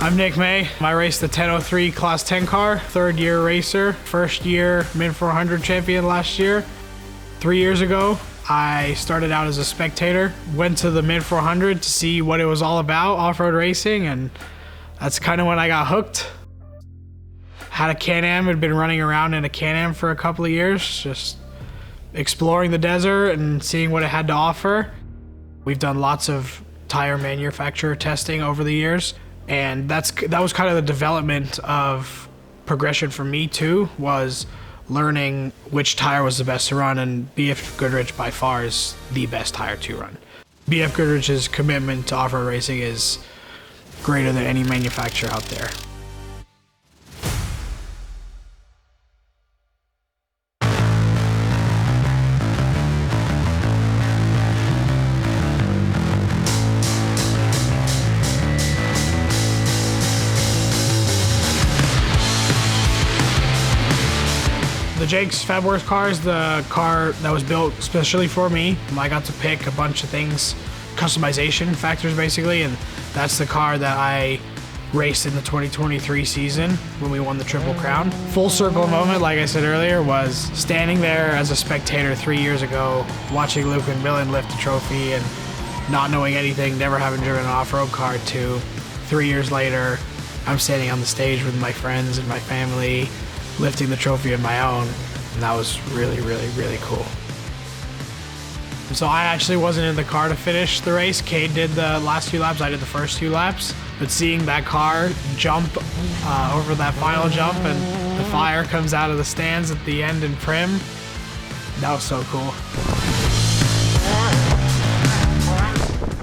I'm Nick May. I raced the 1003 Class 10 car, third year racer, first year Mint 400 champion last year. 3 years ago, I started out as a spectator, went to the Mint 400 to see what it was all about, off-road racing, and that's kind of when I got hooked. Had a Can-Am, had been running around in a Can-Am for a couple of years, just exploring the desert and seeing what it had to offer. We've done lots of tire manufacturer testing over the years, and that was kind of the development of progression for me too, was learning which tire was the best to run, and BFGoodrich by far is the best tire to run. BFGoodrich's commitment to off-road racing is greater than any manufacturer out there. The Jake's Fabworks car is the car that was built especially for me. I got to pick a bunch of things, customization factors basically, and that's the car that I raced in the 2023 season when we won the Triple Crown. Full circle moment, like I said earlier, was standing there as a spectator 3 years ago, watching Luke and Millen lift the trophy and not knowing anything, never having driven an off-road car, to 3 years later, I'm standing on the stage with my friends and my family, lifting the trophy of my own, and that was really, really, really cool. So I actually wasn't in the car to finish the race. Cade did the last 2 laps, I did the first 2 laps, but seeing that car jump over that final jump and the fire comes out of the stands at the end in Prim, that was so cool.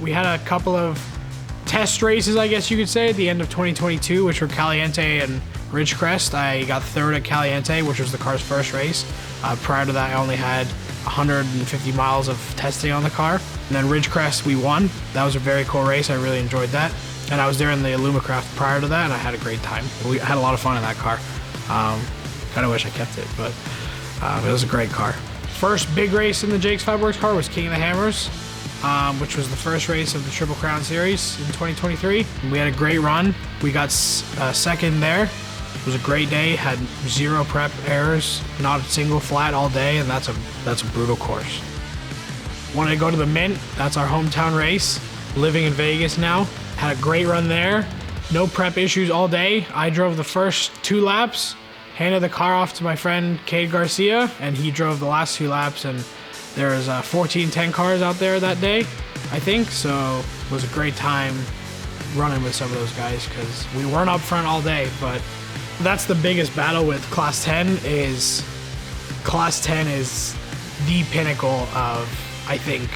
We had a couple of test races, I guess you could say, at the end of 2022, which were Caliente and Ridgecrest. I got third at Caliente, which was the car's first race. Prior to that, I only had 150 miles of testing on the car. And then Ridgecrest, we won. That was a very cool race. I really enjoyed that. And I was there in the Illumicraft prior to that, and I had a great time. We had a lot of fun in that car. Kind of wish I kept it, but it was a great car. First big race in the Jake's Fabworks car was King of the Hammers, which was the first race of the Triple Crown Series in 2023. We had a great run. We got second there. It was a great day, had 0 prep errors, not a single flat all day, and that's a brutal course. Wanted to go to the Mint, that's our hometown race. Living in Vegas now, had a great run there. No prep issues all day. I drove the first 2 laps, handed the car off to my friend Cade Garcia, and he drove the last 2 laps, and there was 1410 cars out there that day, I think, so it was a great time running with some of those guys because we weren't up front all day, but that's the biggest battle with Class 10 is the pinnacle of, I think,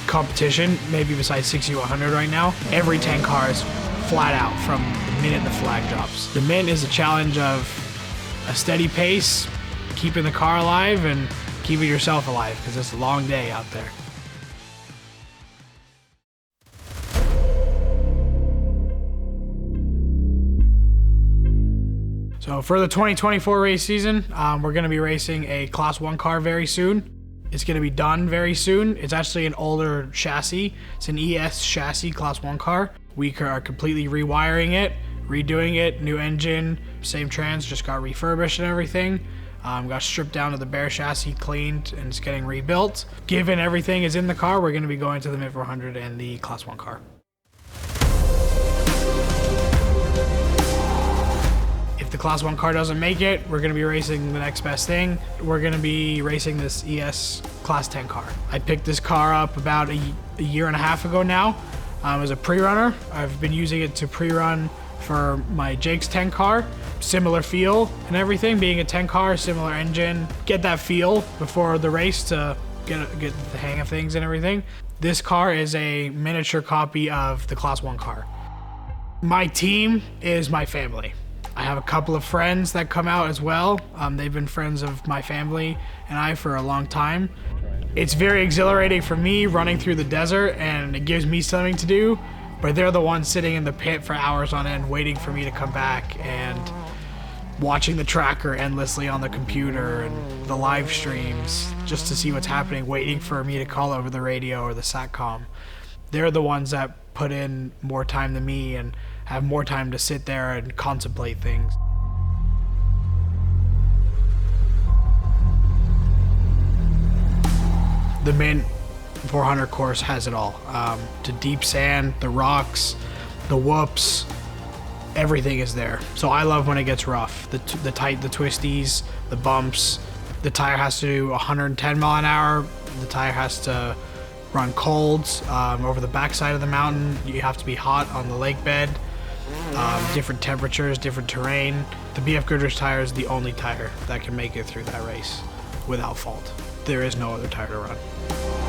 competition, maybe besides 60-100 right now. Every 10 car is flat out from the minute the flag drops. The Mint is a challenge of a steady pace, keeping the car alive and keeping yourself alive because it's a long day out there. So for the 2024 race season, we're going to be racing a Class 1 car very soon. It's going to be done very soon. It's actually an older chassis. It's an ES chassis Class 1 car. We are completely rewiring it, redoing it, new engine, same trans, just got refurbished and everything. Got stripped down to the bare chassis, cleaned, and it's getting rebuilt. Given everything is in the car, we're going to be going to the Mint 400 and the Class 1 car. If the Class 1 car doesn't make it, we're going to be racing the next best thing. We're going to be racing this ES Class 10 car. I picked this car up about a year and a half ago now as a pre-runner. I've been using it to pre-run for my Jake's 10 car. Similar feel and everything, being a 10 car, similar engine. Get that feel before the race to get the hang of things and everything. This car is a miniature copy of the Class 1 car. My team is my family. I have a couple of friends that come out as well. They've been friends of my family and I for a long time. It's very exhilarating for me running through the desert, and it gives me something to do, but they're the ones sitting in the pit for hours on end waiting for me to come back and watching the tracker endlessly on the computer and the live streams just to see what's happening, waiting for me to call over the radio or the SATCOM. They're the ones that put in more time than me and have more time to sit there and contemplate things. The Mint 400 course has it all. The deep sand, the rocks, the whoops, everything is there. So I love when it gets rough. The tight, the twisties, the bumps. The tire has to do 110 mile an hour. The tire has to run cold over the backside of the mountain. You have to be hot on the lake bed. Different temperatures, different terrain. The BFGoodrich tire is the only tire that can make it through that race without fault. There is no other tire to run.